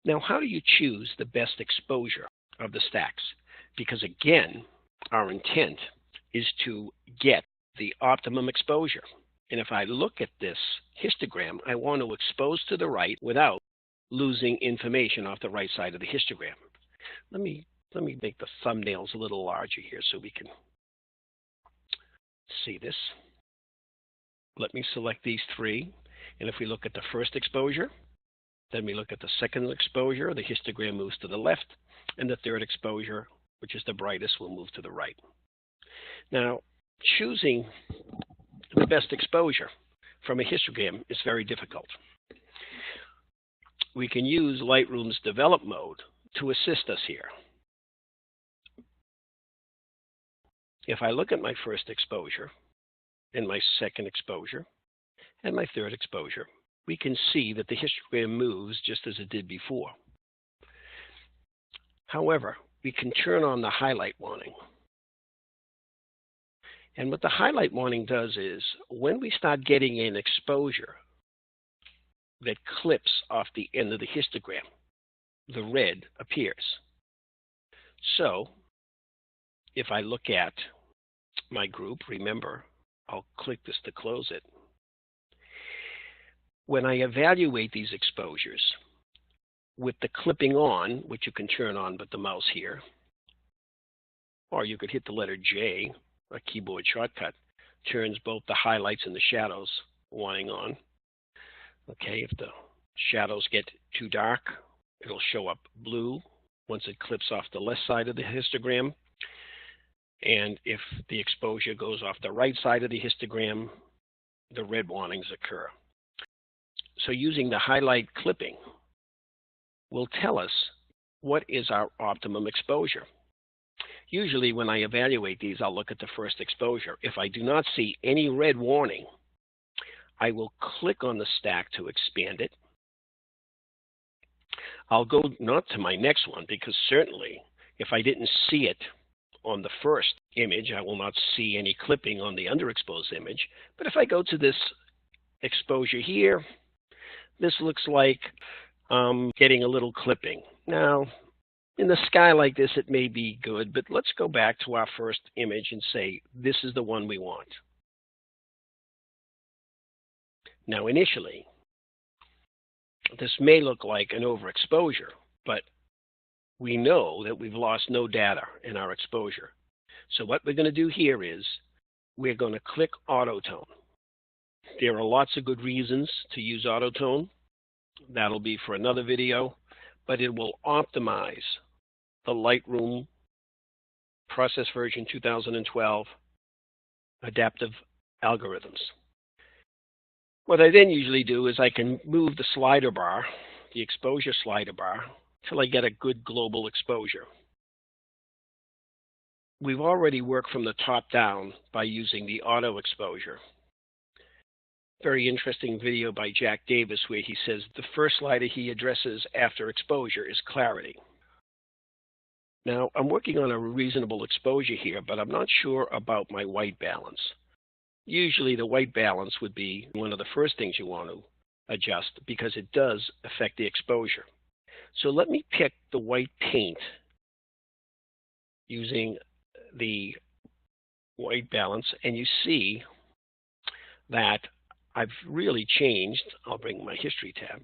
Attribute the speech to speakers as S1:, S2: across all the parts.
S1: Now, how do you choose the best exposure of the stacks? Because again, our intent is to get the optimum exposure. And if I look at this histogram, I want to expose to the right without losing information off the right side of the histogram. Let me make the thumbnails a little larger here so we can see this. Let me select these three. And if we look at the first exposure, then we look at the second exposure, the histogram moves to the left, and the third exposure, which is the brightest, will move to the right. Now, choosing the best exposure from a histogram is very difficult. We can use Lightroom's develop mode to assist us here. If I look at my first exposure, and my second exposure, and my third exposure, we can see that the histogram moves just as it did before. However, we can turn on the highlight warning. And what the highlight warning does is, when we start getting an exposure that clips off the end of the histogram, the red appears. So, if I look at my group, remember, I'll click this to close it. When I evaluate these exposures with the clipping on, which you can turn on with the mouse here, or you could hit the letter J, a keyboard shortcut, turns both the highlights and the shadows warning on. Okay, if the shadows get too dark, it'll show up blue once it clips off the left side of the histogram. And if the exposure goes off the right side of the histogram, the red warnings occur. So using the highlight clipping will tell us what is our optimum exposure. Usually when I evaluate these, I'll look at the first exposure. If I do not see any red warning, I will click on the stack to expand it. I'll go not to my next one, because certainly if I didn't see it on the first image, I will not see any clipping on the underexposed image. But if I go to this exposure here, this looks like getting a little clipping. Now, in the sky like this, it may be good, but let's go back to our first image and say, this is the one we want. Now, initially, this may look like an overexposure, but we know that we've lost no data in our exposure. So what we're going to do here is we're going to click Autotone. There are lots of good reasons to use Autotone. That'll be for another video, but it will optimize the Lightroom Process Version 2012 adaptive algorithms. What I then usually do is I can move the slider bar, the exposure slider bar, till I get a good global exposure. We've already worked from the top down by using the auto exposure. Very interesting video by Jack Davis where he says the first slider he addresses after exposure is clarity. Now, I'm working on a reasonable exposure here, but I'm not sure about my white balance. Usually the white balance would be one of the first things you want to adjust because it does affect the exposure. So let me pick the white paint using the white balance, and you see that I've really changed. I'll bring my history tab.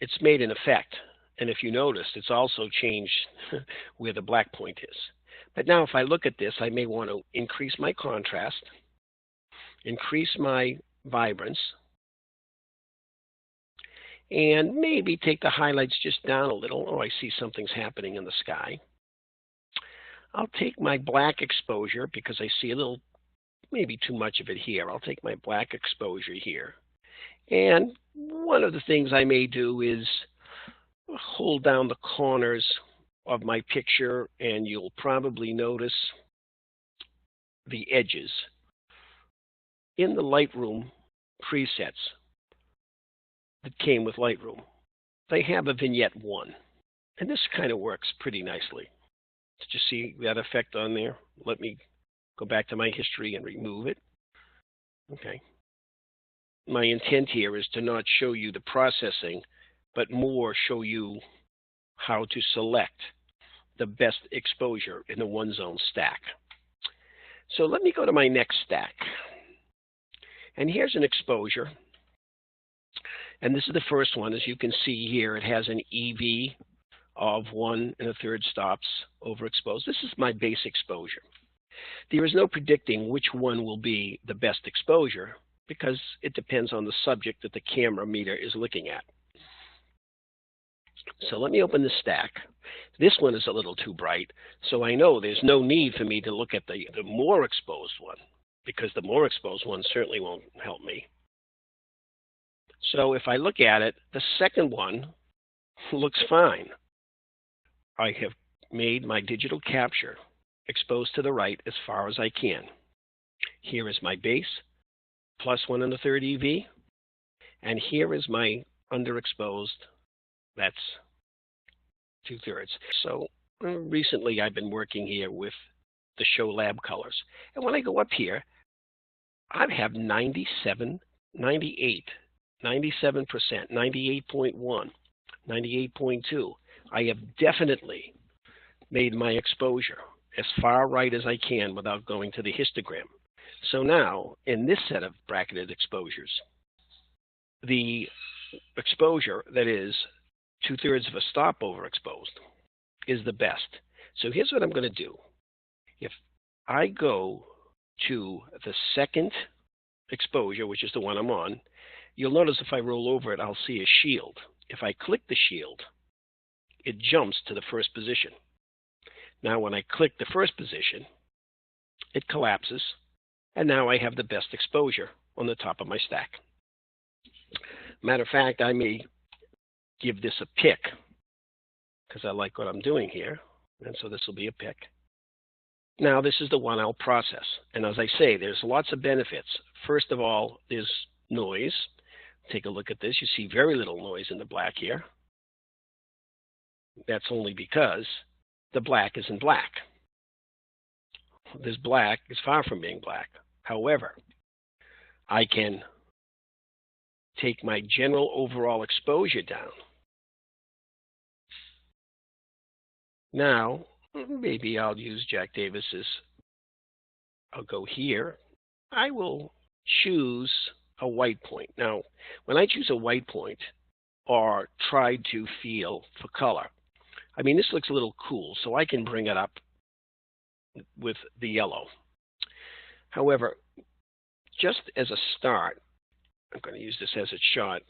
S1: It's made an effect, and if you notice, it's also changed where the black point is. But now if I look at this, I may want to increase my contrast, increase my vibrance, and maybe take the highlights just down a little. Oh, I see something's happening in the sky. I'll take my black exposure because I see a little, maybe too much of it here. I'll take my black exposure here. And one of the things I may do is hold down the corners of my picture, and you'll probably notice the edges. In the Lightroom presets that came with Lightroom, they have a vignette 1, and this kind of works pretty nicely. Did you see that effect on there? Let me go back to my history and remove it. Okay. my intent here is to not show you the processing, but more show you how to select the best exposure in the one zone stack. So let me go to my next stack. And here's an exposure. And this is the first one. As you can see here, it has an EV of 1 1/3 stops overexposed. This is my base exposure. There is no predicting which one will be the best exposure because it depends on the subject that the camera meter is looking at. So let me open the stack. This one is a little too bright, so I know there's no need for me to look at the more exposed one, because the more exposed one certainly won't help me. So if I look at it, the second one looks fine. I have made my digital capture exposed to the right as far as I can. Here is my base, plus 1 1/3 EV, and here is my underexposed, that's 2/3. So recently I've been working here with the Show Lab colors. And when I go up here, I have 97, 98, 97%, 98.1, 98.2. I have definitely made my exposure as far right as I can without going to the histogram. So now, in this set of bracketed exposures, the exposure that is 2/3 of a stop overexposed is the best. So here's what I'm going to do. If I go to the second exposure, which is the one I'm on, you'll notice if I roll over it, I'll see a shield. If I click the shield, it jumps to the first position. Now when I click the first position, it collapses, and now I have the best exposure on the top of my stack. Matter of fact, I may give this a pick because I like what I'm doing here, and so this will be a pick. Now this is the one I'll process, and as I say, there's lots of benefits. First of all, there's noise. Take a look at this. You see very little noise in the black here. That's only because the black isn't black. This black is far from being black. However, I can take my general overall exposure down. Now, maybe I'll use Jack Davis's. I'll go here. I will choose a white point. Now, when I choose a white point or try to feel for color, I mean, this looks a little cool, so I can bring it up with the yellow. However, just as a start, I'm going to use this as a shot.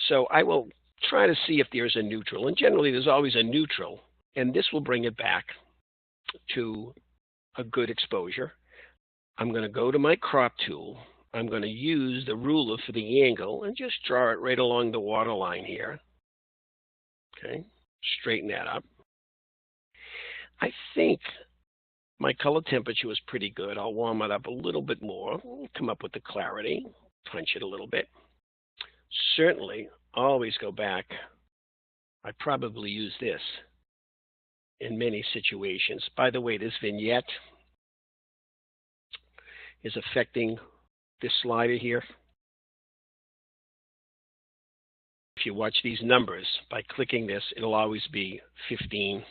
S1: So I will try to see if there's a neutral. And generally, there's always a neutral. And this will bring it back to a good exposure. I'm going to go to my crop tool. I'm going to use the ruler for the angle and just draw it right along the water line here. Okay, straighten that up. I think my color temperature was pretty good. I'll warm it up a little bit more, come up with the clarity, punch it a little bit. Certainly, always go back. I probably use this in many situations. By the way, this vignette is affecting this slider here. If you watch these numbers, by clicking this, it'll always be 15.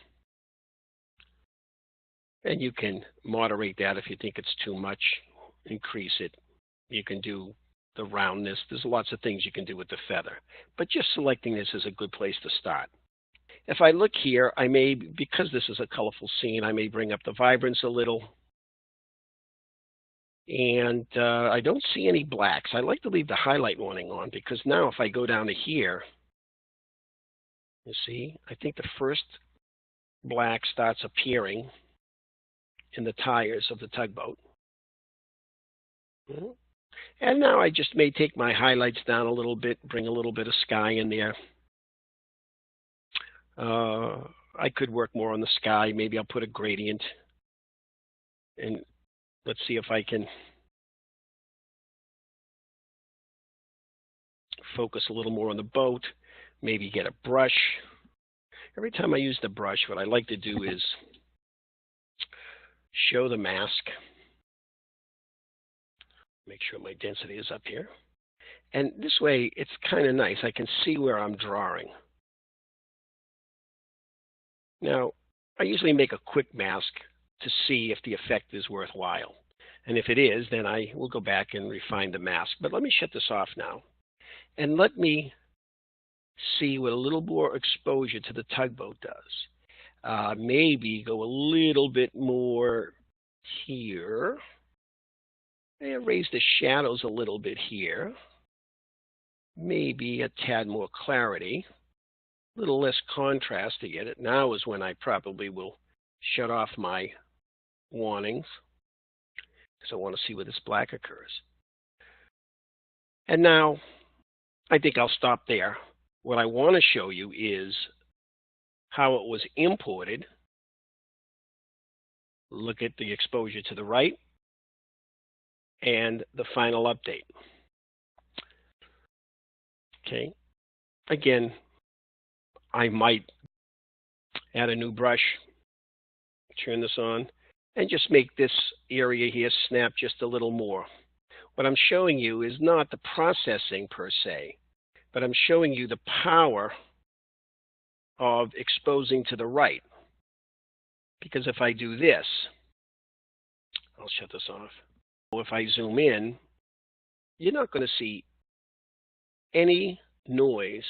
S1: And you can moderate that if you think it's too much, increase it. You can do the roundness. There's lots of things you can do with the feather. But just selecting this is a good place to start. If I look here, I may, because this is a colorful scene, I may bring up the vibrance a little. And I don't see any blacks. I like to leave the highlight warning on because now if I go down to here, you see, I think the first black starts appearing in the tires of the tugboat. And now I just may take my highlights down a little bit, bring a little bit of sky in there. I could work more on the sky. Maybe I'll put a gradient. And let's see if I can focus a little more on the boat. Maybe get a brush. Every time I use the brush, what I like to do is show the mask. Make sure my density is up here. And this way, it's kind of nice. I can see where I'm drawing. Now, I usually make a quick mask to see if the effect is worthwhile. And if it is, then I will go back and refine the mask. But let me shut this off now. And let me see what a little more exposure to the tugboat does. Maybe go a little bit more here. And raise the shadows a little bit here. Maybe a tad more clarity. A little less contrast to get it. Now is when I probably will shut off my warnings, because I want to see where this black occurs. And now I think I'll stop there. What I want to show you is how it was imported. Look at the exposure to the right and the final update. Okay. Again, I might add a new brush, turn this on, and just make this area here snap just a little more. What I'm showing you is not the processing per se, but I'm showing you the power of exposing to the right. Because if I do this, I'll shut this off. If I zoom in, you're not going to see any noise